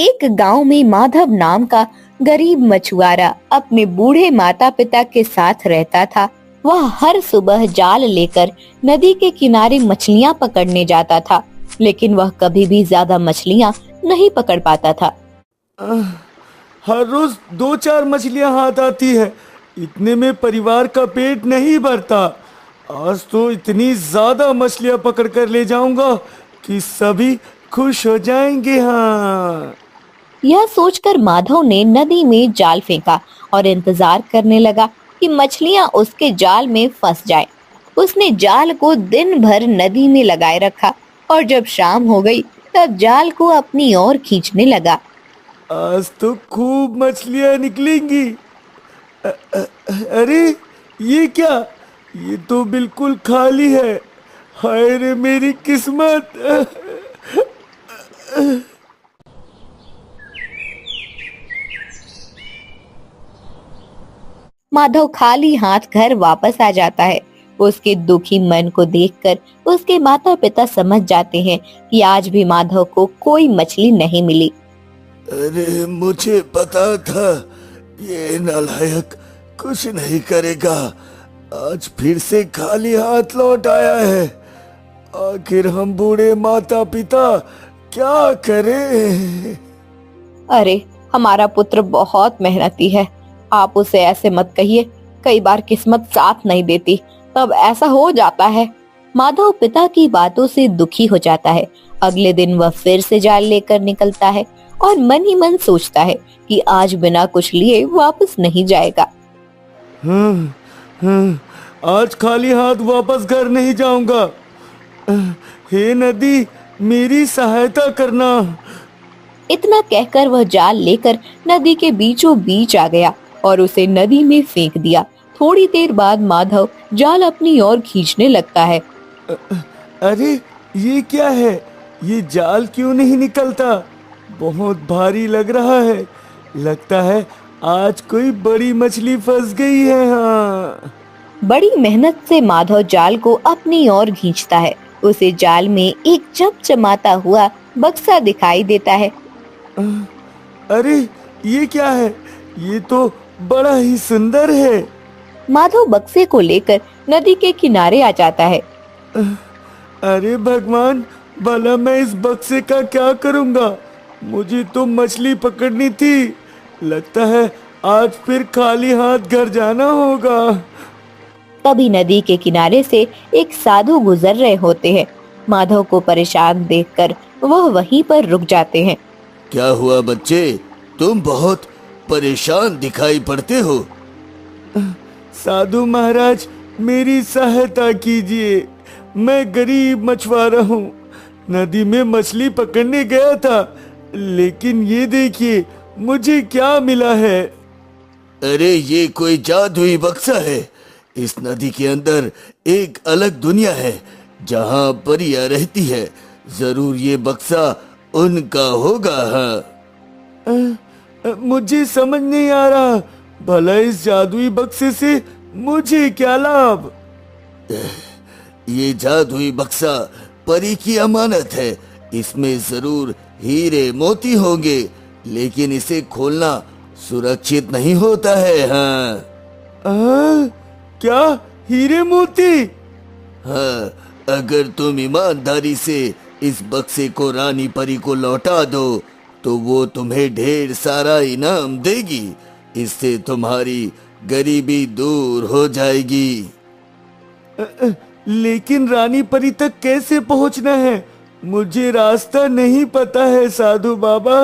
एक गांव में माधव नाम का गरीब मछुआरा अपने बूढ़े माता पिता के साथ रहता था। वह हर सुबह जाल लेकर नदी के किनारे मछलियां पकड़ने जाता था, लेकिन वह कभी भी ज्यादा मछलियां नहीं पकड़ पाता था। हर रोज 2-4 मछलियां हाथ आती है, इतने में परिवार का पेट नहीं भरता। आज तो इतनी ज्यादा मछलियां पकड़ कर ले जाऊंगा कि सभी खुश हो जाएंगे। हाँ, यह सोचकर माधव ने नदी में जाल फेंका और इंतजार करने लगा कि मछलियां उसके जाल में फंस जाएं। उसने जाल को दिन भर नदी में लगाए रखा और जब शाम हो गई तब जाल को अपनी ओर खींचने लगा। आज तो खूब मछलियां निकलेंगी। अरे ये क्या, ये तो बिल्कुल खाली है। हाय रे मेरी किस्मत। माधव खाली हाथ घर वापस आ जाता है। उसके दुखी मन को देखकर उसके माता पिता समझ जाते हैं कि आज भी माधव को कोई मछली नहीं मिली। अरे मुझे पता था ये नालायक कुछ नहीं करेगा। आज फिर से खाली हाथ लौट आया है। आखिर हम बूढ़े माता पिता क्या करें? अरे, हमारा पुत्र बहुत मेहनती है, आप उसे ऐसे मत कहिए। कई बार किस्मत साथ नहीं देती, तब ऐसा हो जाता है। माधव पिता की बातों से दुखी हो जाता है। अगले दिन वह फिर से जाल लेकर निकलता है और मन ही मन सोचता है कि आज बिना कुछ लिए वापस नहीं जाएगा। आज खाली हाथ वापस घर नहीं जाऊंगा। हे नदी, मेरी सहायता करना। इतना कहकर वह जाल लेकर नदी के बीचों बीच आ गया और उसे नदी में फेंक दिया। थोड़ी देर बाद माधव जाल अपनी ओर खींचने लगता है। अरे ये क्या है, ये जाल क्यों नहीं निकलता? बहुत भारी लग रहा है। लगता है आज कोई बड़ी मछली फंस गई है। हाँ, बड़ी मेहनत से माधव जाल को अपनी ओर खींचता है। उसे जाल में एक चमचमाता हुआ बक्सा दिखाई देता है। अरे ये क्या है, ये तो बड़ा ही सुंदर है। माधव बक्से को लेकर नदी के किनारे आ जाता है। अरे भगवान, भला मैं इस बक्से का क्या करूंगा? मुझे तो मछली पकड़नी थी। लगता है आज फिर खाली हाथ घर जाना होगा। तभी नदी के किनारे से एक साधु गुजर रहे होते हैं। माधव को परेशान देखकर वह वहीं पर रुक जाते हैं। क्या हुआ बच्चे, तुम बहुत परेशान दिखाई पड़ते हो। साधु महाराज, मेरी सहायता कीजिए। मैं गरीब मछुआरा हूँ। नदी में मछली पकड़ने गया था, लेकिन ये देखिए मुझे क्या मिला है। अरे ये कोई जादुई बक्सा है। इस नदी के अंदर एक अलग दुनिया है जहाँ परियां रहती है। जरूर ये बक्सा उनका होगा। हाँ, मुझे समझ नहीं आ रहा, भला इस जादुई बक्से से मुझे क्या लाभ? ये जादुई बक्सा परी की अमानत है। इसमें जरूर हीरे मोती होंगे, लेकिन इसे खोलना सुरक्षित नहीं होता है। हाँ, क्या हीरे मोती? हाँ, अगर तुम ईमानदारी से इस बक्से को रानी परी को लौटा दो तो वो तुम्हें ढेर सारा इनाम देगी। इससे तुम्हारी गरीबी दूर हो जाएगी। लेकिन रानी परी तक कैसे पहुंचना है? मुझे रास्ता नहीं पता है साधु बाबा।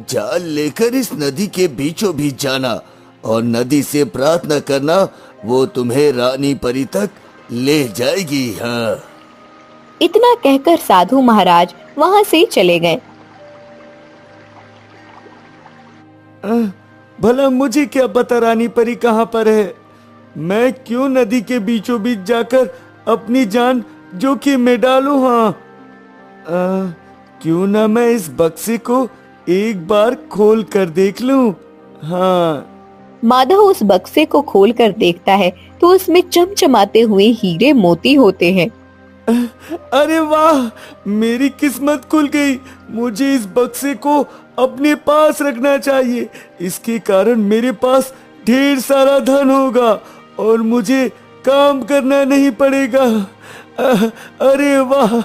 जाल लेकर इस नदी के बीचों बीच जाना और नदी से प्रार्थना करना, वो तुम्हें रानी परी तक ले जाएगी। हाँ, इतना कहकर साधु महाराज वहाँ से चले गए। भला मुझे क्या पता रानी परी कहाँ पर है? मैं क्यों नदी के बीचों बीच जाकर अपनी जान जोखिम में डालूं? हाँ, क्यों ना मैं इस बक्से को एक बार खोल कर देख लूं। हाँ, माधव उस बक्से को खोलकर देखता है तो उसमें चमचमाते हुए हीरे मोती होते हैं। अरे वाह, मेरी किस्मत खुल गई। मुझे इस बक्से को अपने पास रखना चाहिए। इसके कारण मेरे पास ढेर सारा धन होगा और मुझे काम करना नहीं पड़ेगा। अरे वाह।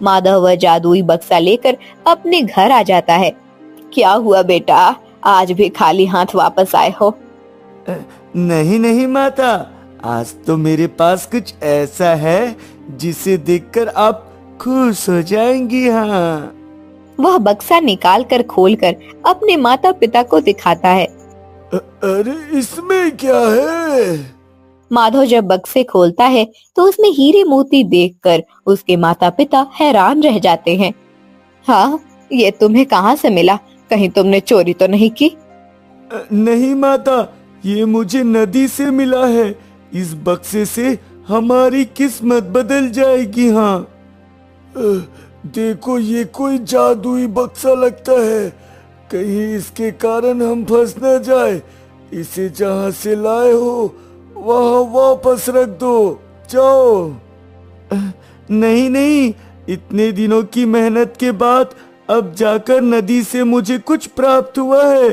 माधव वह जादुई बक्सा लेकर अपने घर आ जाता है। क्या हुआ बेटा, आज भी खाली हाथ वापस आए हो? नहीं नहीं माता, आज तो मेरे पास कुछ ऐसा है जिसे देखकर आप खुश हो जाएंगी। हाँ। वह बक्सा निकाल कर खोल कर अपने माता पिता को दिखाता है। अरे इसमें क्या है? माधव जब बक्से खोलता है तो उसमें हीरे मोती देखकर उसके माता पिता हैरान रह जाते हैं। हाँ, ये तुम्हें कहाँ से मिला? कहीं तुमने चोरी तो नहीं की? नहीं माता, ये मुझे नदी से मिला है। इस बक्से से हमारी किस्मत बदल जाएगी। हाँ। देखो, ये कोई जादुई बक्सा लगता है। कहीं इसके कारण हम फंस न जाए। इसे जहाँ से लाए हो वहाँ वापस रख दो। जाओ। नहीं नहीं, इतने दिनों की मेहनत के बाद अब जाकर नदी से मुझे कुछ प्राप्त हुआ है।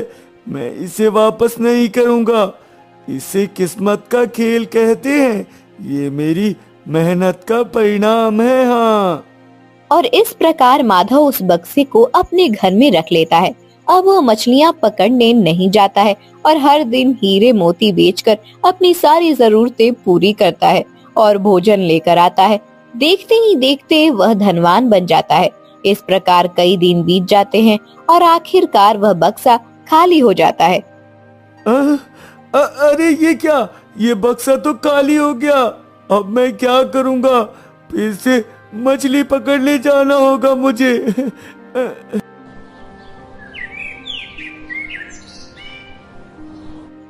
मैं इसे वापस नहीं करूँगा। इसे किस्मत का खेल कहते हैं। ये मेरी मेहनत का परिणाम है। हाँ। और इस प्रकार माधव उस बक्से को अपने घर में रख लेता है। अब वो मछलियाँ पकड़ने नहीं जाता है और हर दिन हीरे मोती बेचकर अपनी सारी जरूरतें पूरी करता है और भोजन लेकर आता है। देखते ही देखते वह धनवान बन जाता है। इस प्रकार कई दिन बीत जाते हैं और आखिरकार वह बक्सा खाली हो जाता है। अरे ये क्या? ये बक्सा तो खाली हो गया। अब मैं क्या करूँगा? फिर से मछली पकड़ने जाना होगा मुझे।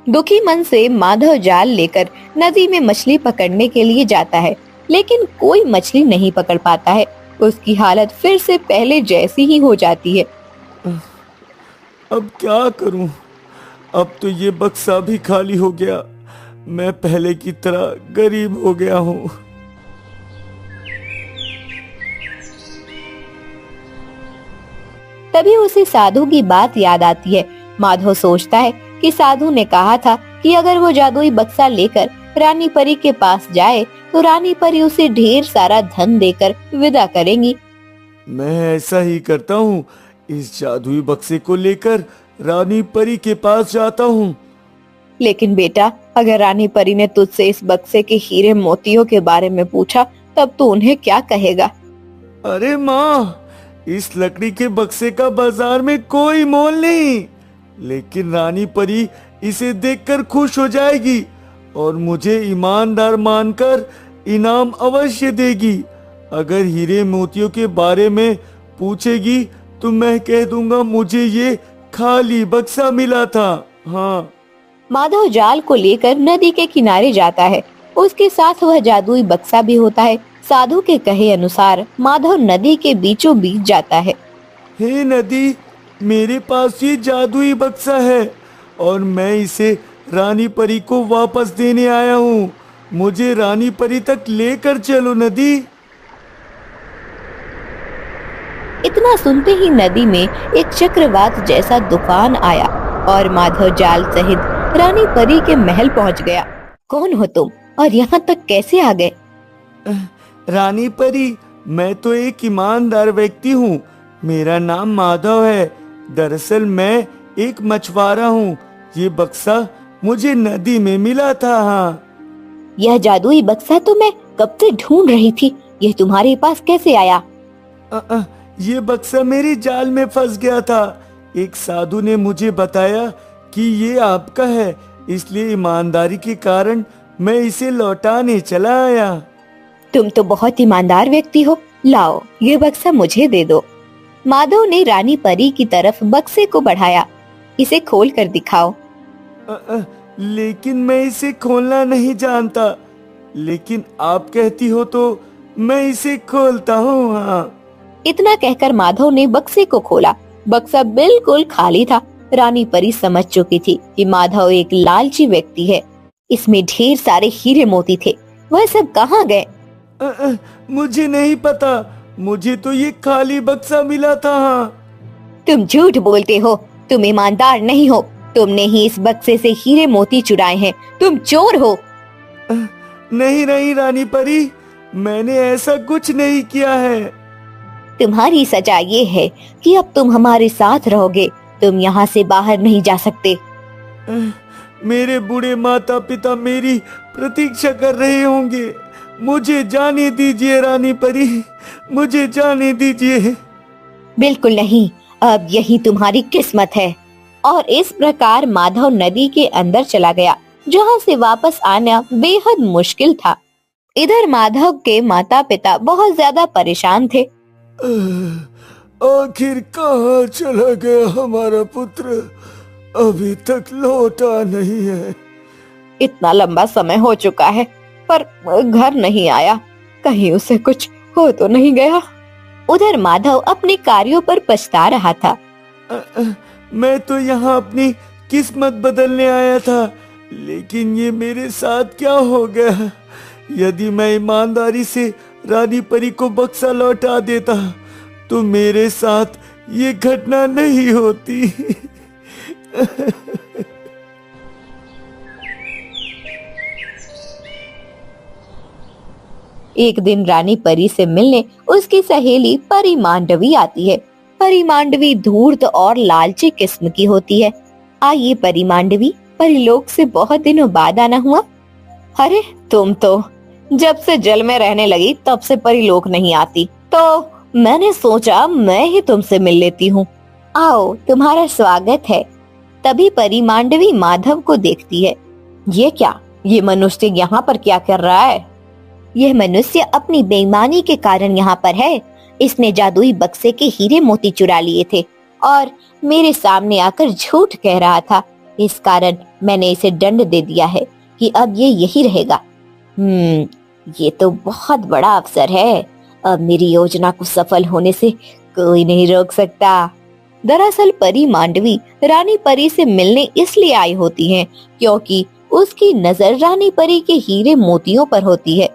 दुखी मन से माधव जाल लेकर नदी में मछली पकड़ने के लिए जाता है, लेकिन कोई मछली नहीं पकड़ पाता है। उसकी हालत फिर से पहले जैसी ही हो जाती है। अब क्या करूं? अब तो ये बक्सा भी खाली हो गया। मैं पहले की तरह गरीब हो गया हूँ। तभी उसे साधु की बात याद आती है। माधव सोचता है कि साधु ने कहा था कि अगर वो जादुई बक्सा लेकर रानी परी के पास जाए तो रानी परी उसे ढेर सारा धन देकर विदा करेंगी। मैं ऐसा ही करता हूँ। इस जादुई बक्से को लेकर रानी परी के पास जाता हूँ। लेकिन बेटा, अगर रानी परी ने तुझसे इस बक्से के हीरे मोतियों के बारे में पूछा तब तो उन्हें क्या कहेगा? अरे माँ, इस लकड़ी के बक्से का बाजार में कोई मोल नहीं। लेकिन रानी परी इसे देखकर खुश हो जाएगी और मुझे ईमानदार मानकर इनाम अवश्य देगी। अगर हीरे मोतियों के बारे में पूछेगी तो मैं कह दूंगा मुझे ये खाली बक्सा मिला था। हाँ। माधव जाल को लेकर नदी के किनारे जाता है। उसके साथ वह जादुई बक्सा भी होता है। साधु के कहे अनुसार माधव नदी के बीचों बीच जाता है। हे नदी, मेरे पास ये जादुई बक्सा है और मैं इसे रानी परी को वापस देने आया हूँ। मुझे रानी परी तक लेकर चलो नदी। इतना सुनते ही नदी में एक चक्रवात जैसा तूफान आया और माधव जाल सहित रानी परी के महल पहुँच गया। कौन हो तुम और यहाँ तक कैसे आ गए? रानी परी, मैं तो एक ईमानदार व्यक्ति हूँ। मेरा नाम माधव है। दरअसल मैं एक मछुआरा हूँ। ये बक्सा मुझे नदी में मिला था। हाँ। यह जादुई बक्सा तो मैं कब से ढूंढ रही थी। यह तुम्हारे पास कैसे आया? ये बक्सा मेरी जाल में फंस गया था। एक साधु ने मुझे बताया कि ये आपका है, इसलिए ईमानदारी के कारण मैं इसे लौटाने चला आया। तुम तो बहुत ईमानदार व्यक्ति हो। लाओ, ये बक्सा मुझे दे दो। माधव ने रानी परी की तरफ बक्से को बढ़ाया। इसे खोल कर दिखाओ। लेकिन मैं इसे खोलना नहीं जानता। लेकिन आप कहती हो तो मैं इसे खोलता हूँ। हाँ। इतना कहकर माधव ने बक्से को खोला। बक्सा बिल्कुल खाली था। रानी परी समझ चुकी थी कि माधव एक लालची व्यक्ति है। इसमें ढेर सारे हीरे मोती थे, वह सब कहाँ गए? मुझे नहीं पता, मुझे तो ये खाली बक्सा मिला था। तुम झूठ बोलते हो, तुम ईमानदार नहीं हो। तुमने ही इस बक्से से हीरे मोती चुराए हैं, तुम चोर हो। नहीं नहीं रानी परी, मैंने ऐसा कुछ नहीं किया है। तुम्हारी सजा ये है कि अब तुम हमारे साथ रहोगे, तुम यहाँ से बाहर नहीं जा सकते। मेरे बूढ़े माता पिता मेरी प्रतीक्षा कर रहे होंगे, मुझे जाने दीजिए रानी परी, मुझे जाने दीजिए। बिल्कुल नहीं, अब यही तुम्हारी किस्मत है। और इस प्रकार माधव नदी के अंदर चला गया, जहाँ से वापस आना बेहद मुश्किल था। इधर माधव के माता पिता बहुत ज्यादा परेशान थे। आखिर कहाँ चला गया हमारा पुत्र, अभी तक लौटा नहीं है। इतना लंबा समय हो चुका है पर घर नहीं आया, कहीं उसे कुछ हो तो नहीं गया। उधर माधव अपने कार्यों पर पछता रहा था। मैं तो यहाँ अपनी किस्मत बदलने आया था, लेकिन ये मेरे साथ क्या हो गया। यदि मैं ईमानदारी से रानी परी को बक्सा लौटा देता तो मेरे साथ ये घटना नहीं होती। एक दिन रानी परी से मिलने उसकी सहेली परी मांडवी आती है। परी मांडवी धूर्त और लालची किस्म की होती है। आइए परी मांडवी, परीलोक से बहुत दिनों बाद आना हुआ। अरे तुम तो जब से जल में रहने लगी तब से परीलोक नहीं आती, तो मैंने सोचा मैं ही तुमसे मिल लेती हूँ। आओ, तुम्हारा स्वागत है। तभी परी मांडवी माधव को देखती है। ये क्या, ये मनुष्य यहाँ पर क्या कर रहा है? यह मनुष्य अपनी बेईमानी के कारण यहाँ पर है। इसने जादुई बक्से के हीरे मोती चुरा लिए थे और मेरे सामने आकर झूठ कह रहा था। इस कारण मैंने इसे दंड दे दिया है कि अब ये यही रहेगा। ये तो बहुत बड़ा अवसर है। अब मेरी योजना को सफल होने से कोई नहीं रोक सकता। दरअसल परी मांडवी रानी परी से मिलने इसलिए आई होती हैं क्योंकि उसकी नजर रानी परी के हीरे मोतियों पर होती है।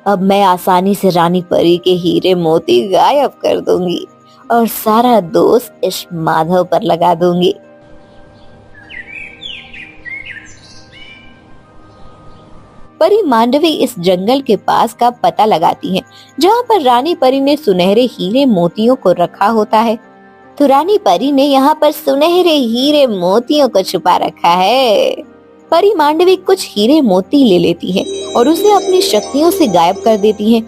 अब मैं आसानी से रानी परी के हीरे मोती गायब कर दूंगी और सारा दोष इस माधव पर लगा दूंगी। परी मांडवी इस जंगल के पास का पता लगाती हैं, जहाँ पर रानी परी ने सुनहरे हीरे मोतियों को रखा होता है। तो रानी परी ने यहाँ पर सुनहरे हीरे मोतियों को छुपा रखा है। परी मांडवी कुछ हीरे मोती ले लेती है और उसे अपनी शक्तियों से गायब कर देती है।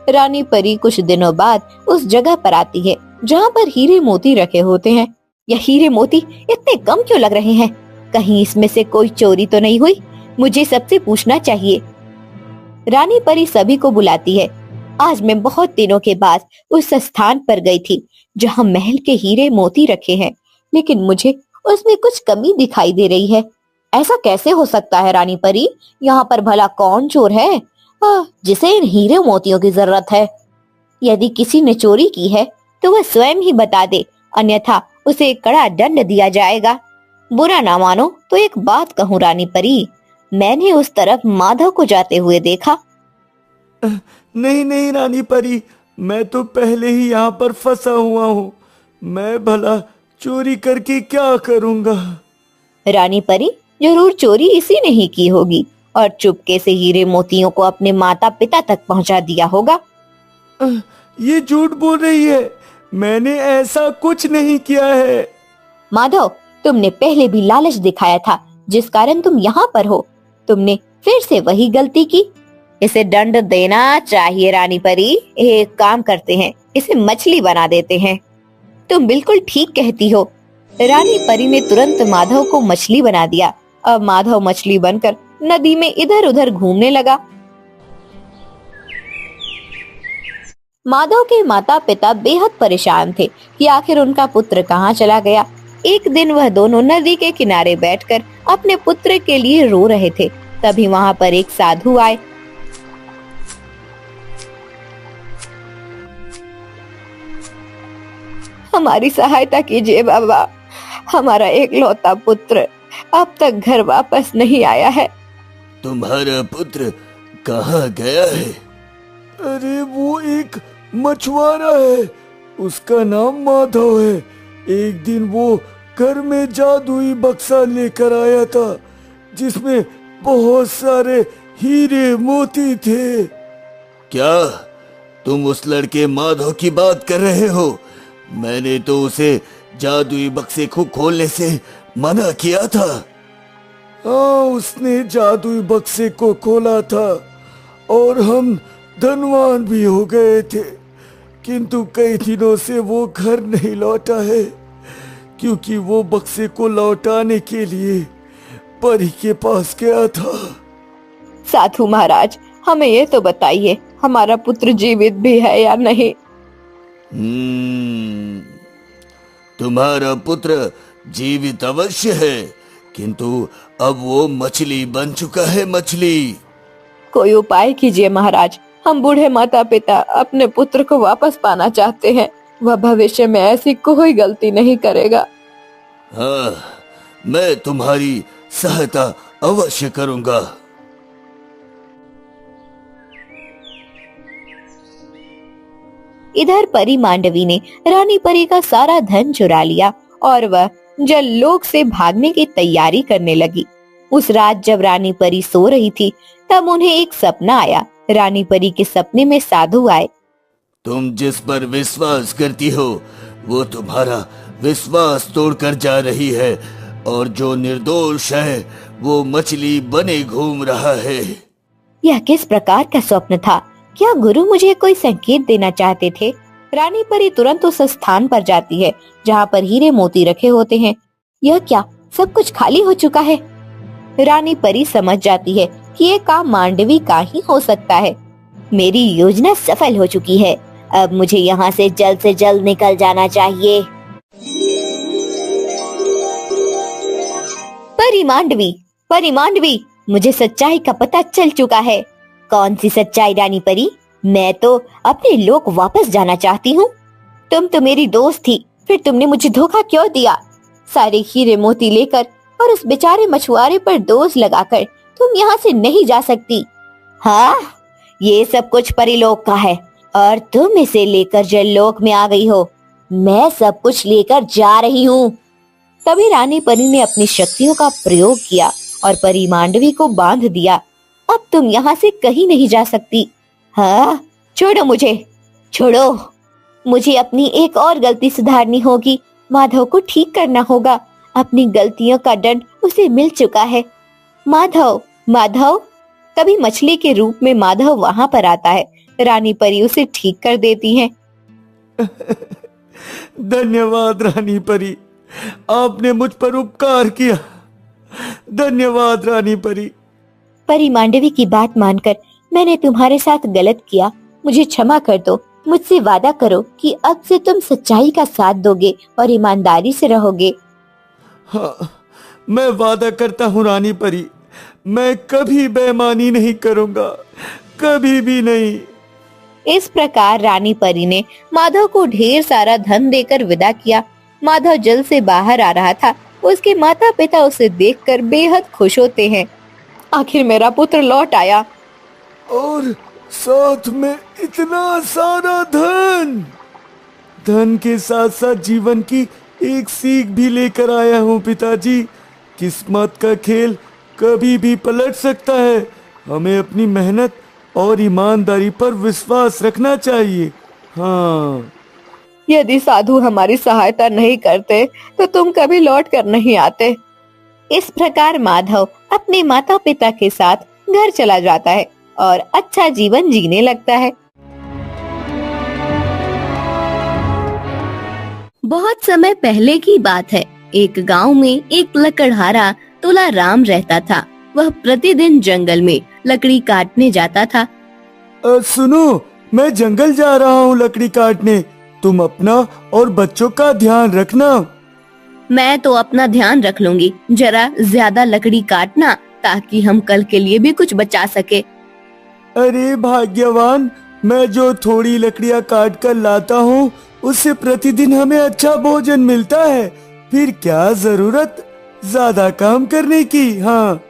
रानी परी कुछ दिनों बाद उस जगह पर आती है जहाँ पर हीरे मोती रखे होते हैं। यह हीरे मोती इतने कम क्यों लग रहे हैं? कहीं इसमें से कोई चोरी तो नहीं हुई? मुझे सबसे पूछना चाहिए। रानी परी सभी को बुलाती है। आज मैं बहुत दिनों के बाद उस स्थान पर गई थी जहाँ महल के हीरे मोती रखे हैं, लेकिन मुझे उसमें कुछ कमी दिखाई दे रही है। ऐसा कैसे हो सकता है रानी परी? यहाँ पर भला कौन चोर है जिसे इन हीरे मोतियों की जरूरत है? यदि किसी ने चोरी की है तो वह स्वयं ही बता दे, अन्यथा उसे कड़ा दंड दिया जाएगा। बुरा ना मानो तो एक बात कहूँ रानी परी, मैंने उस तरफ माधव को जाते हुए देखा। नहीं नहीं रानी परी, मैं तो पहले ही यहाँ पर फंसा हुआ हूँ। मैं भला चोरी करके क्या करूँगा? रानी परी, जरूर चोरी इसी ने ही की होगी और चुपके से हीरे मोतियों को अपने माता पिता तक पहुँचा दिया होगा। ये झूठ बोल रही है, मैंने ऐसा कुछ नहीं किया है। माधव, तुमने पहले भी लालच दिखाया था जिस कारण तुम यहाँ पर हो। तुमने फिर से वही गलती की। इसे दंड देना चाहिए रानी परी। एक काम करते हैं, इसे मछली बना देते हैं। तुम बिल्कुल ठीक कहती हो। रानी परी ने तुरंत माधव को मछली बना दिया। अब माधव मछली बनकर नदी में इधर उधर घूमने लगा। माधव के माता पिता बेहद परेशान थे कि आखिर उनका पुत्र कहाँ चला गया। एक दिन वह दोनों नदी के किनारे बैठकर अपने पुत्र के लिए रो रहे थे। तभी वहाँ पर एक साधु आए। हमारी सहायता कीजिए बाबा। हमारा एकलौता पुत्र अब तक घर वापस नहीं आया है। तुम्हारा पुत्र कहाँ गया है? अरे वो एक मछुआरा है, उसका नाम माधव है। एक दिन वो घर में जादुई बक्सा लेकर आया था जिसमें बहुत सारे हीरे मोती थे। क्या तुम उस लड़के माधव की बात कर रहे हो? मैंने तो उसे जादुई बक्से को खोलने से मना किया था। हाँ, उसने जादुई बक्से को खोला था और हम धनवान भी हो गए थे, किंतु कई दिनों से वो घर नहीं लौटा है क्योंकि वो बक्से को लौटाने के लिए परी के पास गया था। साधु महाराज, हमें ये तो बताइए, हमारा पुत्र जीवित भी है या नहीं? तुम्हारा पुत्र जीवित अवश्य है, किंतु अब वो मछली बन चुका है। मछली। कोई उपाय कीजिए महाराज, हम बूढ़े माता पिता अपने पुत्र को वापस पाना चाहते हैं। वह भविष्य में ऐसी कोई गलती नहीं करेगा। हाँ, मैं तुम्हारी सहायता अवश्य करूंगा। इधर परी मांडवी ने रानी परी का सारा धन चुरा लिया और वह जललोक से भागने की तैयारी करने लगी। उस रात जब रानी परी सो रही थी तब उन्हें एक सपना आया। रानी परी के सपने में साधु आए। तुम जिस पर विश्वास करती हो वो तुम्हारा विश्वास तोड़कर जा रही है और जो निर्दोष है वो मछली बने घूम रहा है। यह किस प्रकार का स्वप्न था? क्या गुरु मुझे कोई संकेत देना चाहते थे? रानी परी तुरंत उस स्थान पर जाती है जहाँ पर हीरे मोती रखे होते हैं। यह क्या, सब कुछ खाली हो चुका है? रानी परी समझ जाती है कि ये काम मांडवी का ही हो सकता है। मेरी योजना सफल हो चुकी है, अब मुझे यहाँ से जल्द निकल जाना चाहिए। परी मांडवी, मुझे सच्चाई का पता चल चुका है। कौन सी सच्चाई रानी परी? मैं तो अपने लोक वापस जाना चाहती हूँ। तुम तो मेरी दोस्त थी, फिर तुमने मुझे धोखा क्यों दिया? सारे हीरे मोती लेकर और उस बेचारे मछुआरे पर दोष लगाकर तुम यहाँ से नहीं जा सकती। हाँ, ये सब कुछ परिलोक का है और तुम इसे लेकर जललोक में आ गई हो। मैं सब कुछ लेकर जा रही हूँ। तभी रानी परी ने अपनी शक्तियों का प्रयोग किया और परी मांडवी को बांध दिया। अब तुम यहाँ से कहीं नहीं जा सकती। हाँ, छोड़ो मुझे, छोड़ो। मुझे अपनी एक और गलती सुधारनी होगी। माधव को ठीक करना होगा। अपनी गलतियों का दंड उसे मिल चुका है। माधव। तभी मछली के रूप में माधव वहाँ पर आता है। रानी परी उसे ठीक कर देती है। धन्यवाद रानी परी, आपने मुझ पर उपकार किया। धन्यवाद रानी परी। परी मांडवी की बात मानकर मैंने तुम्हारे साथ गलत किया, मुझे क्षमा कर दो। मुझसे वादा करो कि अब से तुम सच्चाई का साथ दोगे और ईमानदारी से रहोगे। हाँ, मैं वादा करता हूँ रानी परी, मैं कभी बेईमानी नहीं करूँगा, कभी भी नहीं। इस प्रकार रानी परी ने माधव को ढेर सारा धन देकर विदा किया। माधव जल से बाहर आ रहा था। उसके माता पिता उसे देखकर बेहद खुश होते हैं। आखिर मेरा पुत्र लौट आया और साथ में इतना सारा धन के साथ साथ जीवन की एक सीख भी लेकर आया हूँ पिताजी। किस्मत का खेल कभी भी पलट सकता है। हमें अपनी मेहनत और ईमानदारी पर विश्वास रखना चाहिए। हाँ, यदि साधु हमारी सहायता नहीं करते तो तुम कभी लौट कर नहीं आते। इस प्रकार माधव अपने माता पिता के साथ घर चला जाता है और अच्छा जीवन जीने लगता है। बहुत समय पहले की बात है। एक गांव में एक लकड़हारा तुलाराम रहता था। वह प्रतिदिन जंगल में लकड़ी काटने जाता था। सुनो, मैं जंगल जा रहा हूँ लकड़ी काटने। तुम अपना और बच्चों का ध्यान रखना। मैं तो अपना ध्यान रख लूंगी। जरा ज्यादा लकड़ी काटना ताकि हम कल के लिए भी कुछ बचा सके। अरे भाग्यवान, मैं जो थोड़ी लकड़ियाँ काट कर लाता हूँ उससे प्रतिदिन हमें अच्छा भोजन मिलता है, फिर क्या जरूरत ज्यादा काम करने की। हाँ।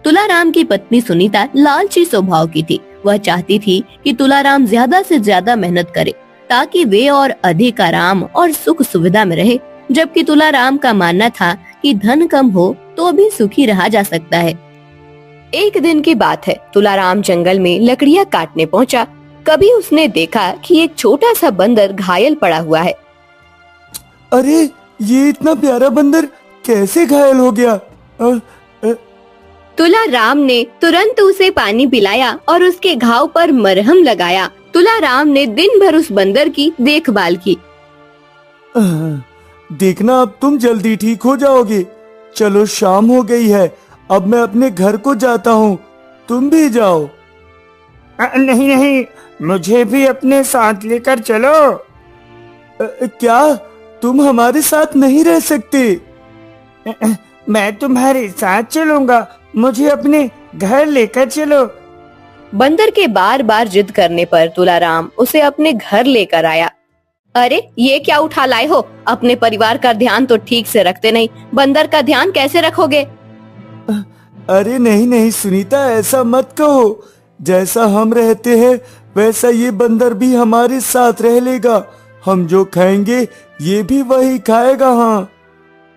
तुलाराम की पत्नी सुनीता लालची स्वभाव की थी। वह चाहती थी कि तुलाराम ज्यादा से ज्यादा मेहनत करे ताकि वे और अधिक आराम और सुख सुविधा में रहे, जबकि तुलाराम का मानना था कि धन कम हो तो भी सुखी रहा जा सकता है। एक दिन की बात है, तुलाराम जंगल में लकड़ियां काटने पहुंचा। कभी उसने देखा कि एक छोटा सा बंदर घायल पड़ा हुआ है। अरे, ये इतना प्यारा बंदर कैसे घायल हो गया? तुलाराम ने तुरंत उसे पानी पिलाया और उसके घाव पर मरहम लगाया। तुलाराम ने दिन भर उस बंदर की देखभाल की। देखना, अब तुम जल्दी ठीक हो जाओगे। चलो, शाम हो गई है, अब मैं अपने घर को जाता हूँ, तुम भी जाओ। नहीं नहीं, मुझे भी अपने साथ लेकर चलो। क्या तुम हमारे साथ नहीं रह सकते? मैं तुम्हारे साथ चलूंगा, मुझे अपने घर लेकर चलो। बंदर के बार बार जिद करने पर तुलाराम उसे अपने घर लेकर आया। अरे, ये क्या उठा लाए हो? अपने परिवार का ध्यान तो ठीक से रखते नहीं, बंदर का ध्यान कैसे रखोगे? अरे नहीं नहीं सुनीता, ऐसा मत कहो। जैसा हम रहते हैं वैसा ये बंदर भी हमारे साथ रह लेगा। हम जो खाएंगे ये भी वही खाएगा। हाँ।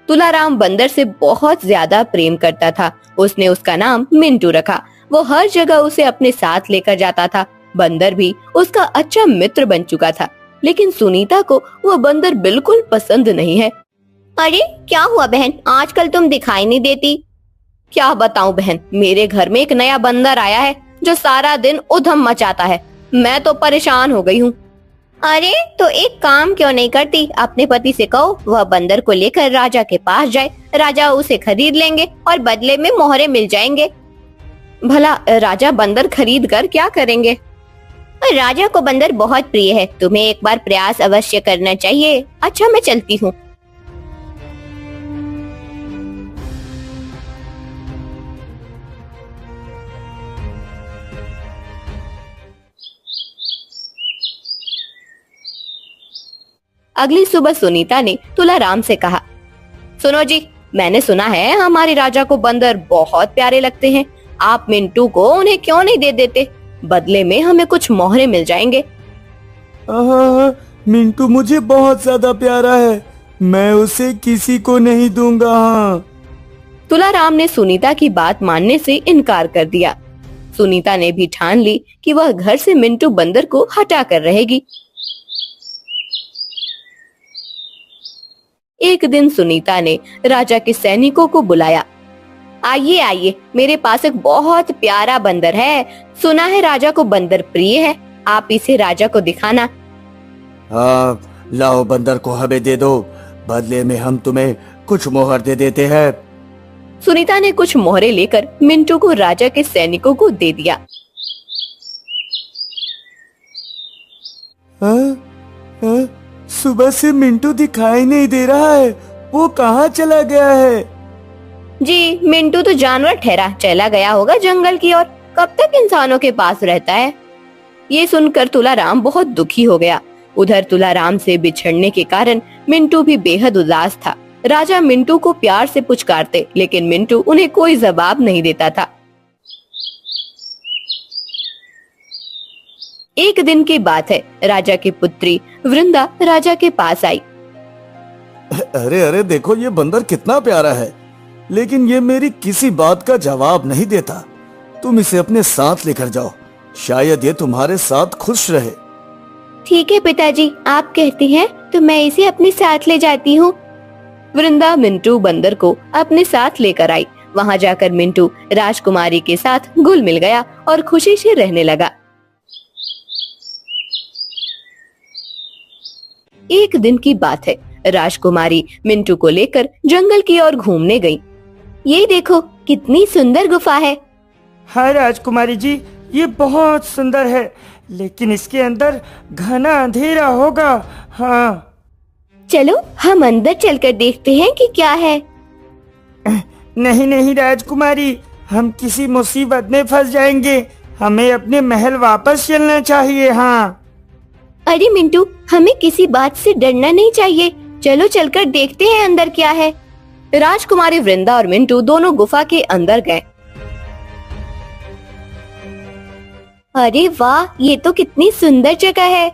तुलाराम बंदर से बहुत ज्यादा प्रेम करता था। उसने उसका नाम मिंटू रखा। वो हर जगह उसे अपने साथ लेकर जाता था। बंदर भी उसका अच्छा मित्र बन चुका था। लेकिन सुनीता को वो बंदर बिल्कुल पसंद नहीं है। अरे, क्या हुआ बहन, आजकल तुम दिखाई नहीं देती? क्या बताऊं बहन, मेरे घर में एक नया बंदर आया है जो सारा दिन उधम मचाता है। मैं तो परेशान हो गई हूँ। अरे, तो एक काम क्यों नहीं करती? अपने पति से कहो वह बंदर को लेकर राजा के पास जाए। राजा उसे खरीद लेंगे और बदले में मोहरे मिल जाएंगे। भला राजा बंदर खरीद कर क्या करेंगे? राजा को बंदर बहुत प्रिय है, तुम्हें एक बार प्रयास अवश्य करना चाहिए। अच्छा, मैं चलती हूँ। अगली सुबह सुनीता ने तुलाराम से कहा, सुनो जी, मैंने सुना है हमारे राजा को बंदर बहुत प्यारे लगते हैं। आप मिंटू को उन्हें क्यों नहीं दे देते? बदले में हमें कुछ मोहरे मिल जाएंगे। मिंटू मुझे बहुत ज्यादा प्यारा है, मैं उसे किसी को नहीं दूंगा। हाँ। तुलाराम ने सुनीता की बात मानने से इनकार कर दिया। सुनीता ने भी ठान ली कि वह घर से मिंटू बंदर को हटा कर रहेगी। एक दिन सुनीता ने राजा के सैनिकों को बुलाया। आइए आइए, मेरे पास एक बहुत प्यारा बंदर है। सुना है राजा को बंदर प्रिय है, आप इसे राजा को दिखाना। हाँ, लाओ, बंदर को हमें दे दो, बदले में हम तुम्हें कुछ मोहर दे देते हैं। सुनीता ने कुछ मोहरे लेकर मिंटू को राजा के सैनिकों को दे दिया। सुबह से मिंटू दिखाई नहीं दे रहा है, वो कहाँ चला गया है? जी, मिंटू तो जानवर ठहरा चला गया होगा जंगल की ओर। कब तक इंसानों के पास रहता है? ये सुनकर तुलाराम बहुत दुखी हो गया। उधर तुलाराम से बिछड़ने के कारण मिंटू भी बेहद उदास था। राजा मिंटू को प्यार से पुचकारते, लेकिन मिंटू उन्हें कोई जवाब नहीं देता था। एक दिन की बात है, राजा की पुत्री वृंदा राजा के पास आई। अरे अरे, देखो ये बंदर कितना प्यारा है, लेकिन ये मेरी किसी बात का जवाब नहीं देता। तुम इसे अपने साथ लेकर जाओ, शायद ये तुम्हारे साथ खुश रहे। ठीक है पिताजी, आप कहते हैं तो मैं इसे अपने साथ ले जाती हूँ। वृंदा मिंटू बंदर को अपने साथ लेकर आई। वहाँ जाकर मिंटू राजकुमारी के साथ घुल मिल गया और खुशी से रहने लगा। एक दिन की बात है, राजकुमारी मिंटू को लेकर जंगल की ओर घूमने गई। ये देखो, कितनी सुंदर गुफा है। हाँ राजकुमारी जी, ये बहुत सुंदर है, लेकिन इसके अंदर घना अंधेरा होगा। हाँ। चलो हम अंदर चलकर देखते हैं कि क्या है। नहीं नहीं राजकुमारी, हम किसी मुसीबत में फंस जाएंगे, हमें अपने महल वापस चलना चाहिए। हाँ। अरे मिंटू, हमें किसी बात से डरना नहीं चाहिए। चलो चलकर देखते हैं अंदर क्या है। राजकुमारी वृंदा और मिंटू दोनों गुफा के अंदर गए। अरे वाह, ये तो कितनी सुंदर जगह है।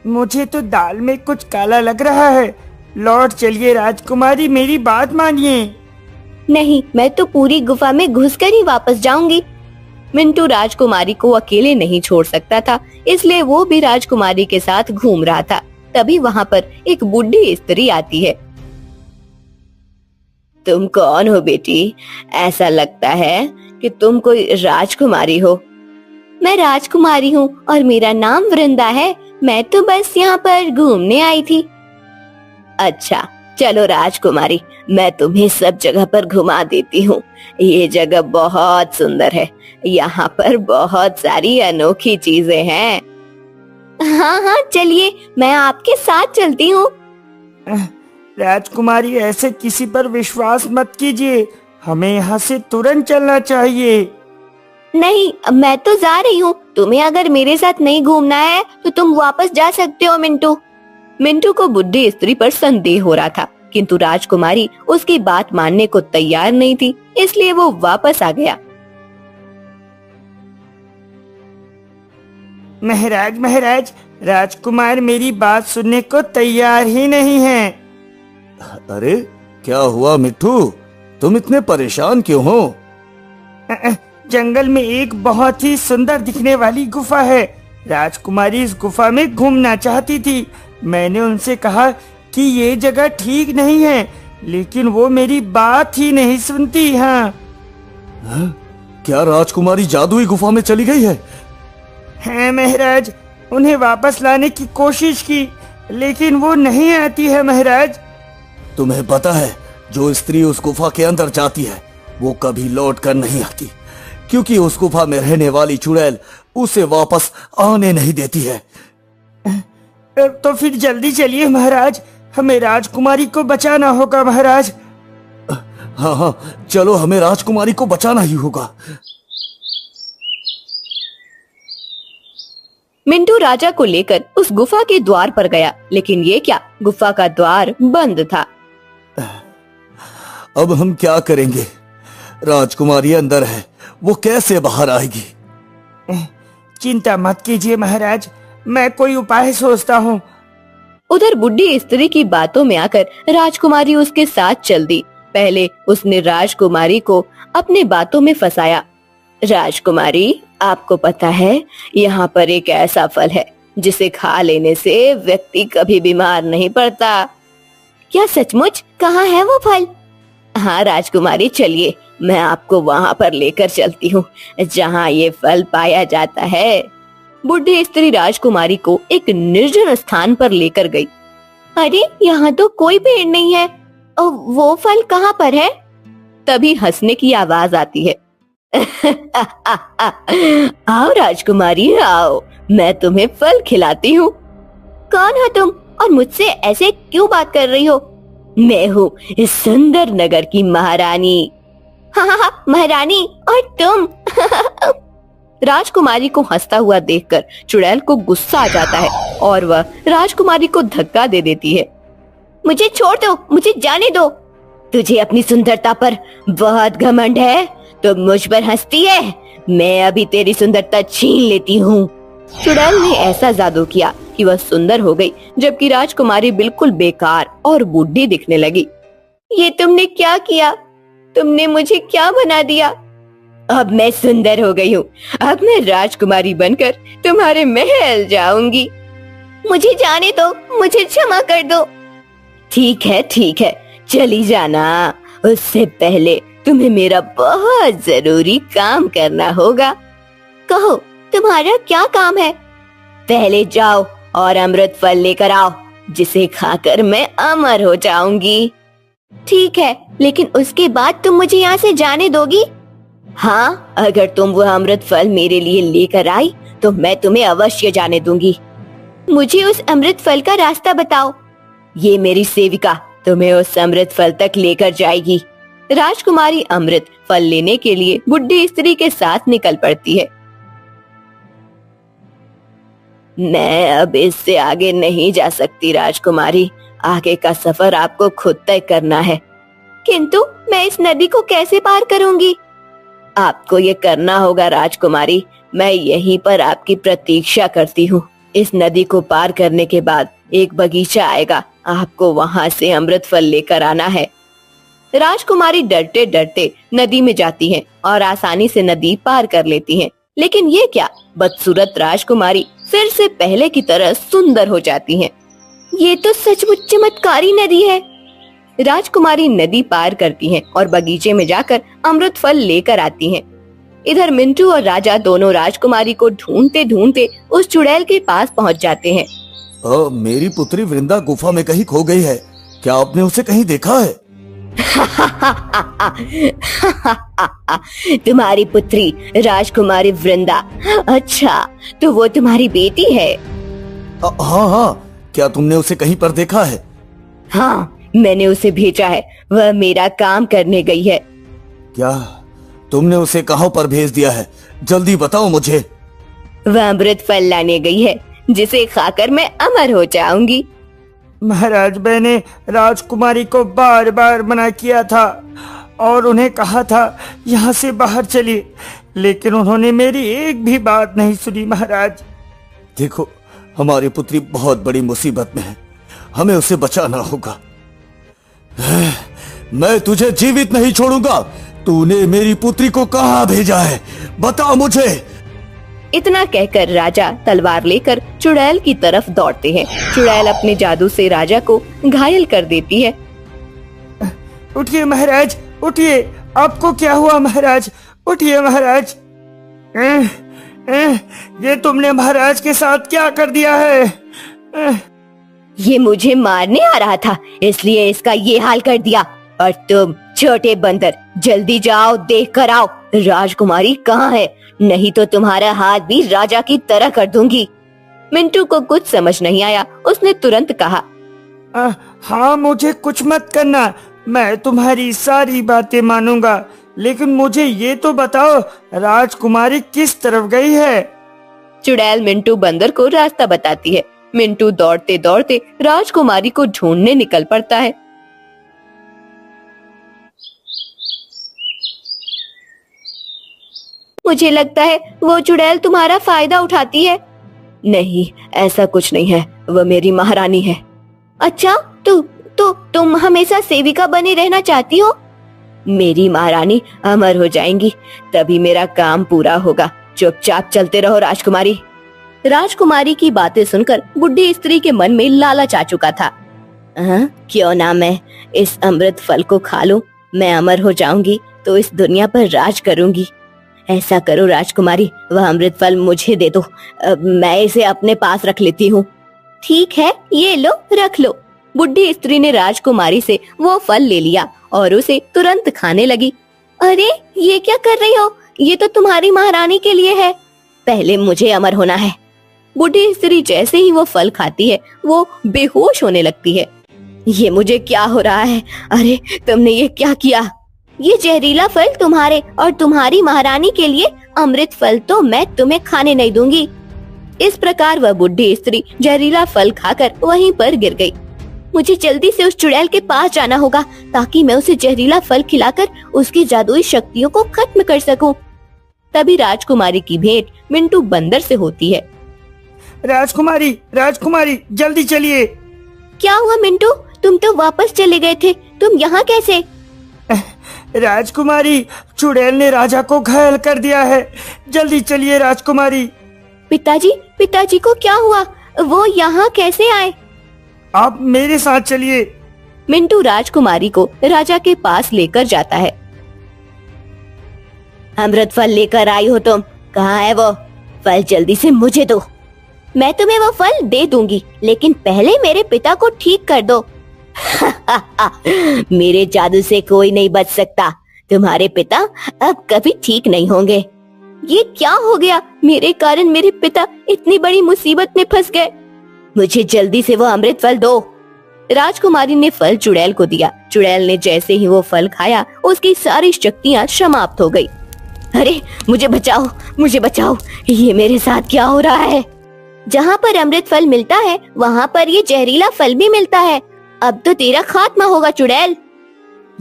मुझे तो दाल में कुछ काला लग रहा है। लौट चलिए राजकुमारी, मेरी बात मानिए। नहीं, मैं तो पूरी गुफा में घुसकर ही वापस जाऊंगी। मिंटू राजकुमारी को अकेले नहीं छोड़ सकता था, इसलिए वो भी राजकुमारी के साथ घूम रहा था। तभी वहाँ पर एक बूढ़ी स्त्री आती है। तुम कौन हो बेटी? ऐसा लगता है कि तुम कोई राजकुमारी हो। मैं राजकुमारी हूँ और मेरा नाम वृंदा है। मैं तो बस यहाँ पर घूमने आई थी। अच्छा, चलो राजकुमारी, मैं तुम्हें सब जगह पर घुमा देती हूँ। ये जगह बहुत सुंदर है। यहाँ पर बहुत सारी अनोखी चीजें हैं। हाँ हाँ, चलिए, मैं आपके साथ चलती हूँ। राजकुमारी, ऐसे किसी पर विश्वास मत कीजिए। हमें यहाँ से तुरंत चलना चाहिए। नहीं, मैं तो जा रही हूँ। तुम्हें अगर मेरे साथ नहीं घूमना है तो तुम वापस जा सकते हो मिंटू। मिंटू को बुढ़ी स्त्री पर संदेह हो रहा था, किंतु राजकुमारी उसकी बात मानने को तैयार नहीं थी, इसलिए वो वापस आ गया। महाराज महाराज, राजकुमार मेरी बात सुनने को तैयार ही नहीं है। अरे क्या हुआ मिट्टू, तुम इतने परेशान क्यों हो? जंगल में एक बहुत ही सुंदर दिखने वाली गुफा है। राजकुमारी इस गुफा में घूमना चाहती थी। मैंने उनसे कहा कि ये जगह ठीक नहीं है, लेकिन वो मेरी बात ही नहीं सुनती। हाँ, क्या राजकुमारी जादुई गुफा में चली गई है? है महाराज, उन्हें वापस लाने की कोशिश की, लेकिन वो नहीं आती है महाराज। तुम्हें पता है, जो स्त्री उस गुफा के अंदर जाती है वो कभी लौट कर नहीं आती, क्योंकि उस गुफा में रहने वाली चुड़ैल उसे वापस आने नहीं देती है। तो फिर जल्दी चलिए महाराज, हमें राजकुमारी को बचाना होगा महाराज। हाँ हाँ, चलो, हमें राजकुमारी को बचाना ही होगा। मिंटू राजा को लेकर उस गुफा के द्वार पर गया, लेकिन ये क्या, गुफा का द्वार बंद था। अब हम क्या करेंगे? राजकुमारी अंदर है, वो कैसे बाहर आएगी? चिंता मत कीजिए महाराज, मैं कोई उपाय सोचता हूँ। उधर बुढ़ी स्त्री की बातों में आकर राजकुमारी उसके साथ चल दी। पहले उसने राजकुमारी को अपने बातों में फंसाया। राजकुमारी, आपको पता है, यहाँ पर एक ऐसा फल है जिसे खा लेने से व्यक्ति कभी बीमार नहीं पड़ता। क्या सचमुच? कहाँ है वो फल? हाँ राजकुमारी, चलिए, मैं आपको वहाँ पर लेकर चलती हूँ जहाँ ये फल पाया जाता है। बुढ़ी स्त्री राजकुमारी को एक निर्जन स्थान पर लेकर गई। अरे, यहाँ तो कोई पेड़ नहीं है। वो फल कहाँ पर है? तभी हंसने की आवाज आती है। आओ राजकुमारी, आओ, मैं तुम्हें फल खिलाती हूँ। कौन हो तुम और मुझसे ऐसे क्यों बात कर रही हो? मैं हूँ इस सुंदर नगर की महारानी। हाँ, महारानी, और तुम? राजकुमारी को हंसता हुआ देखकर चुड़ैल को गुस्सा आ जाता है और वह राजकुमारी को धक्का दे देती है। मुझे छोड़ दो, मुझे जाने दो। तुझे अपनी सुंदरता पर बहुत घमंड है, तो मुझ पर हंसती है। मैं अभी तेरी सुंदरता छीन लेती हूँ। चुड़ैल ने ऐसा जादू किया कि वह सुंदर हो गई, जबकि राजकुमारी बिल्कुल बेकार और बूढ़ी दिखने लगी। ये तुमने क्या किया? तुमने मुझे क्या बना दिया? अब मैं सुंदर हो गई हूँ। अब मैं राजकुमारी बनकर तुम्हारे महल जाऊंगी। मुझे जाने दो, मुझे क्षमा कर दो। ठीक है, ठीक है, चली जाना। उससे पहले तुम्हें मेरा बहुत जरूरी काम करना होगा। कहो, तुम्हारा क्या काम है? पहले जाओ और अमृत फल लेकर आओ, जिसे खाकर मैं अमर हो जाऊंगी। ठीक है, लेकिन उसके बाद तुम मुझे यहाँ से जाने दोगी? हाँ, अगर तुम वह अमृत फल मेरे लिए लेकर आई तो मैं तुम्हें अवश्य जाने दूंगी। मुझे उस अमृत फल का रास्ता बताओ। ये मेरी सेविका तुम्हें उस अमृत फल तक लेकर जाएगी। राजकुमारी अमृत फल लेने के लिए बुढ़ी स्त्री के साथ निकल पड़ती है। मैं अब इससे आगे नहीं जा सकती राजकुमारी, आगे का सफर आपको खुद तय करना है। किंतु मैं इस नदी को कैसे पार करूंगी? आपको ये करना होगा राजकुमारी, मैं यहीं पर आपकी प्रतीक्षा करती हूँ। इस नदी को पार करने के बाद एक बगीचा आएगा, आपको वहाँ से अमृत फल लेकर आना है। राजकुमारी डरते डरते नदी में जाती हैं और आसानी से नदी पार कर लेती हैं। लेकिन ये क्या, बदसूरत राजकुमारी फिर से पहले की तरह सुंदर हो जाती हैं। ये तो सचमुच चमत्कारी नदी है। राजकुमारी नदी पार करती हैं और बगीचे में जाकर अमृत फल लेकर आती हैं। इधर मिंटू और राजा दोनों राजकुमारी को ढूंढते ढूंढते उस चुड़ैल के पास पहुंच जाते हैं। मेरी पुत्री वृंदा गुफा में कहीं खो गई है, क्या आपने उसे कहीं देखा है? तुम्हारी पुत्री राजकुमारी वृंदा, अच्छा तो वो तुम्हारी बेटी है? हाँ हाँ, क्या तुमने उसे कहीं पर देखा है? हाँ, मैंने उसे भेजा है, वह मेरा काम करने गई है। क्या तुमने उसे कहाँ पर भेज दिया है? जल्दी बताओ मुझे। वह अमृत फल लाने गई है, जिसे खाकर मैं अमर हो जाऊंगी। महाराज, मैंने राजकुमारी को बार बार मना किया था और उन्हें कहा था यहाँ से बाहर चलिए, लेकिन उन्होंने मेरी एक भी बात नहीं सुनी। महाराज देखो, हमारी पुत्री बहुत बड़ी मुसीबत में है, हमें उसे बचाना होगा। मैं तुझे जीवित नहीं छोड़ूंगा। तूने मेरी पुत्री को कहाँ भेजा है, बता मुझे। इतना कहकर राजा तलवार लेकर चुड़ैल की तरफ दौड़ते हैं। चुड़ैल अपने जादू से राजा को घायल कर देती है। उठिए महाराज, उठिए। आपको क्या हुआ महाराज? उठिए महाराज। ये तुमने महाराज के साथ क्या कर दिया है? ये मुझे मारने आ रहा था, इसलिए इसका ये हाल कर दिया। और तुम छोटे बंदर, जल्दी जाओ, देख कर आओ राजकुमारी कहाँ है, नहीं तो तुम्हारा हाथ भी राजा की तरह कर दूंगी। मिंटू को कुछ समझ नहीं आया, उसने तुरंत कहा, हाँ, मुझे कुछ मत करना, मैं तुम्हारी सारी बातें मानूंगा, लेकिन मुझे ये तो बताओ राजकुमारी किस तरफ गई है? चुड़ैल मिंटू बंदर को रास्ता बताती है। मिंटू दौड़ते दौड़ते राजकुमारी को ढूंढने निकल पड़ता है। मुझे लगता है वो चुड़ैल तुम्हारा फायदा उठाती है। नहीं, ऐसा कुछ नहीं है, वह मेरी महारानी है। अच्छा, तो तुम हमेशा सेविका बनी रहना चाहती हो? मेरी महारानी अमर हो जाएंगी, तभी मेरा काम पूरा होगा। चुपचाप चलते रहो राजकुमारी। राजकुमारी की बातें सुनकर बुढ़ी स्त्री के मन में लालच आ चुका था। क्यों ना मैं इस अमृत फल को खा लूं, मैं अमर हो जाऊंगी तो इस दुनिया पर राज करूंगी। ऐसा करो राजकुमारी, वह अमृत फल मुझे दे दो, मैं इसे अपने पास रख लेती हूँ। ठीक है, ये लो, रख लो। बुढ़ी स्त्री ने राजकुमारी से वो फल ले लिया और उसे तुरंत खाने लगी। अरे, ये क्या कर रही हो? ये तो तुम्हारी महारानी के लिए है, पहले मुझे अमर होना है। बुढ़ी स्त्री जैसे ही वो फल खाती है, वो बेहोश होने लगती है। ये मुझे क्या हो रहा है? अरे, तुमने ये क्या किया? ये जहरीला फल तुम्हारे और तुम्हारी महारानी के लिए, अमृत फल तो मैं तुम्हें खाने नहीं दूंगी। इस प्रकार वह बुढ़ी स्त्री जहरीला फल खाकर वहीं पर गिर गई। मुझे जल्दी से उस चुड़ैल के पास जाना होगा, ताकि मैं उसे जहरीला फल खिलाकर उसकी जादुई शक्तियों को खत्म कर सकूं। तभी राजकुमारी की भेंट मिंटू बंदर से होती है। राजकुमारी, राजकुमारी, जल्दी चलिए। क्या हुआ मिंटू? तुम तो वापस चले गए थे, तुम यहाँ कैसे? राजकुमारी, चुड़ैल ने राजा को घायल कर दिया है, जल्दी चलिए राजकुमारी। पिताजी को क्या हुआ? वो यहाँ कैसे आए? आप मेरे साथ चलिए। मिंटू राजकुमारी को राजा के पास लेकर जाता है। अमृत फल लेकर आई हो तुम, कहाँ है वो फल? जल्दी से मुझे दो। मैं तुम्हें वो फल दे दूंगी, लेकिन पहले मेरे पिता को ठीक कर दो। मेरे जादू से कोई नहीं बच सकता, तुम्हारे पिता अब कभी ठीक नहीं होंगे। ये क्या हो गया? मेरे कारण मेरे पिता इतनी बड़ी मुसीबत में फंस गए। मुझे जल्दी से वो अमृत फल दो। राजकुमारी ने फल चुड़ैल को दिया। चुड़ैल ने जैसे ही वो फल खाया, उसकी सारी शक्तियाँ समाप्त हो गई। अरे, मुझे बचाओ, मुझे बचाओ, ये मेरे साथ क्या हो रहा है? जहाँ पर अमृत फल मिलता है वहाँ पर ये जहरीला फल भी मिलता है। अब तो तेरा खात्मा होगा चुड़ैल।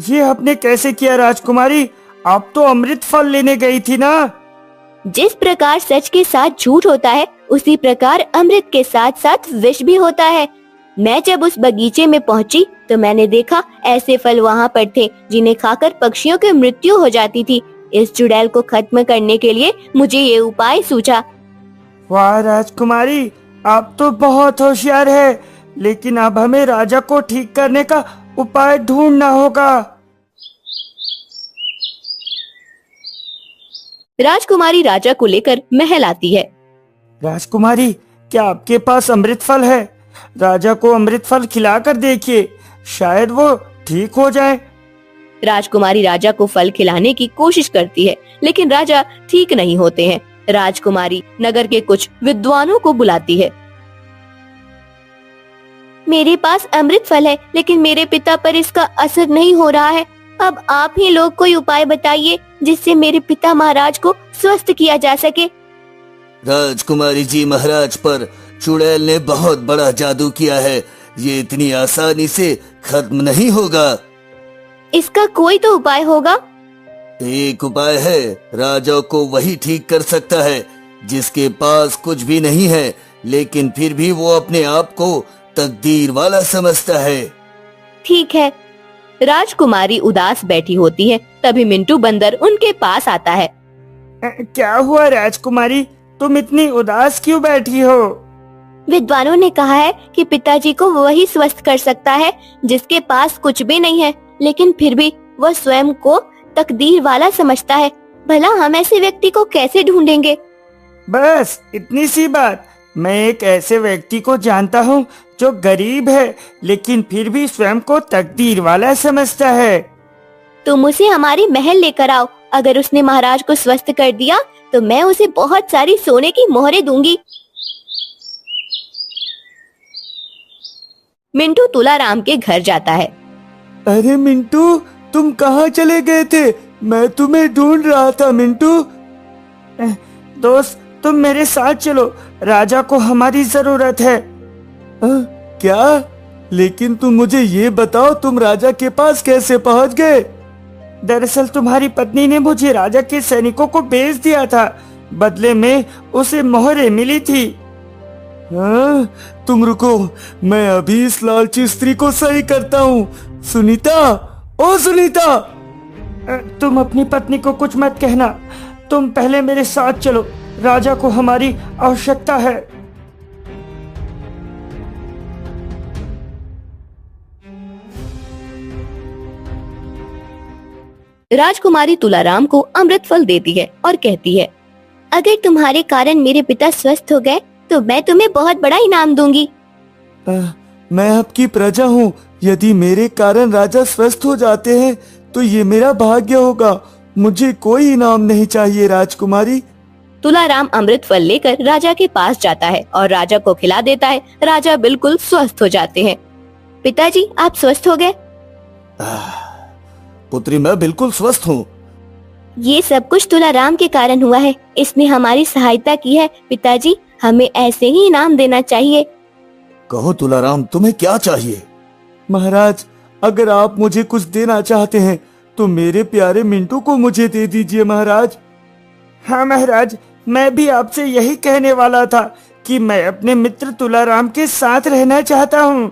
ये आपने कैसे किया राजकुमारी? आप तो अमृत फल लेने गई थी ना। जिस प्रकार सच के साथ झूठ होता है उसी प्रकार अमृत के साथ साथ विष भी होता है। मैं जब उस बगीचे में पहुंची तो मैंने देखा ऐसे फल वहाँ पर थे जिन्हें खाकर पक्षियों की मृत्यु हो जाती थी। इस चुड़ैल को खत्म करने के लिए मुझे ये उपाय सूझा। वाह राजकुमारी, आप तो बहुत होशियार है, लेकिन अब हमें राजा को ठीक करने का उपाय ढूंढना होगा। राजकुमारी राजा को लेकर महल आती है। राजकुमारी, क्या आपके पास अमृत फल है? राजा को अमृत फल खिलाकर देखिए, शायद वो ठीक हो जाए। राजकुमारी राजा को फल खिलाने की कोशिश करती है लेकिन राजा ठीक नहीं होते हैं। राजकुमारी नगर के कुछ विद्वानों को बुलाती है। मेरे पास अमृत फल है लेकिन मेरे पिता पर इसका असर नहीं हो रहा है। अब आप ही लोग कोई उपाय बताइए जिससे मेरे पिता महाराज को स्वस्थ किया जा सके। राजकुमारी जी, महाराज पर चुड़ैल ने बहुत बड़ा जादू किया है। ये इतनी आसानी से खत्म नहीं होगा। इसका कोई तो उपाय होगा। एक उपाय है, राजा को वही ठीक कर सकता है जिसके पास कुछ भी नहीं है लेकिन फिर भी वो अपने आप को तकदीर वाला समझता है। ठीक है। राजकुमारी उदास बैठी होती है, तभी मिंटू बंदर उनके पास आता है। क्या हुआ राजकुमारी, तुम इतनी उदास क्यों बैठी हो? विद्वानों ने कहा है कि पिताजी को वही स्वस्थ कर सकता है जिसके पास कुछ भी नहीं है लेकिन फिर भी वह स्वयं को तकदीर वाला समझता है। भला हम ऐसे व्यक्ति को कैसे ढूंढेंगे? बस इतनी सी बात। मैं एक ऐसे व्यक्ति को जानता हूँ जो गरीब है लेकिन फिर भी स्वयं को तकदीर वाला समझता है। तुम उसे हमारे महल लेकर आओ। अगर उसने महाराज को स्वस्थ कर दिया तो मैं उसे बहुत सारी सोने की मोहरें दूंगी। मिंटू तुलाराम के घर जाता है। अरे मिंटू, तुम कहाँ चले गए थे? मैं तुम्हें ढूंढ रहा था मिंटू। दोस्त, तुम मेरे साथ चलो, राजा को हमारी जरूरत है। क्या? लेकिन तुम मुझे ये बताओ, तुम राजा के पास कैसे पहुंच गए? दरअसल तुम्हारी पत्नी ने मुझे राजा के सैनिकों को भेज दिया था, बदले में उसे मोहरें मिली थी। हाँ, तुम रुको, मैं अभी इस लालची स्त्री को सही करता हूँ। सुनीता, ओ सुनीता! तुम अपनी पत्नी को कुछ मत कहना, तुम पहले मेरे साथ चलो, राजा को हमारी आवश्यकता है। राजकुमारी तुलाराम को अमृत फल देती है और कहती है, अगर तुम्हारे कारण मेरे पिता स्वस्थ हो गए तो मैं तुम्हें बहुत बड़ा इनाम दूंगी। मैं आपकी प्रजा हूँ, यदि मेरे कारण राजा स्वस्थ हो जाते हैं तो ये मेरा भाग्य होगा। मुझे कोई इनाम नहीं चाहिए राजकुमारी। तुलाराम अमृत फल लेकर राजा के पास जाता है और राजा को खिला देता है। राजा बिल्कुल स्वस्थ हो जाते हैं। पिताजी, आप स्वस्थ हो गए? पुत्री, मैं बिल्कुल स्वस्थ हूँ। ये सब कुछ तुलाराम के कारण हुआ है, इसने हमारी सहायता की है। पिताजी, हमें ऐसे ही इनाम देना चाहिए। कहो तुलाराम, तुम्हें क्या चाहिए? महाराज, अगर आप मुझे कुछ देना चाहते हैं तो मेरे प्यारे मिंटू को मुझे दे दीजिए महाराज। हाँ महाराज, मैं भी आपसे यही कहने वाला था कि मैं अपने मित्र तुलाराम के साथ रहना चाहता हूँ।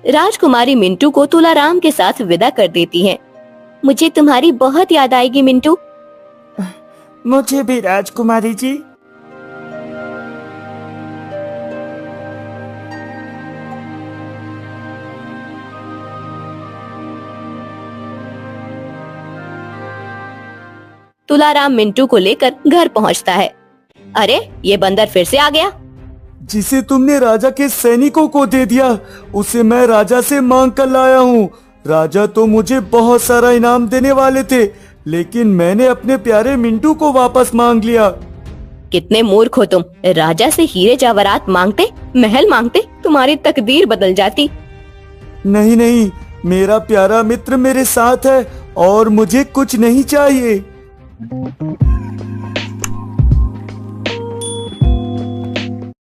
राजकुमारी मिंटू को तुलाराम के साथ विदा कर देती है। मुझे तुम्हारी बहुत याद आएगी मिंटू। मुझे भी राजकुमारी जी। तुलाराम मिंटू को लेकर घर पहुंचता है। अरे, ये बंदर फिर से आ गया। जिसे तुमने राजा के सैनिकों को दे दिया, उसे मैं राजा से मांग कर लाया हूँ। राजा तो मुझे बहुत सारा इनाम देने वाले थे, लेकिन मैंने अपने प्यारे मिंटू को वापस मांग लिया। कितने मूर्ख हो तुम! राजा से हीरे जवाहरात मांगते, महल मांगते, तुम्हारी तकदीर बदल जाती। नहीं नहीं, मेरा प्यारा मित्र मेरे साथ है और मुझे कुछ नहीं चाहिए।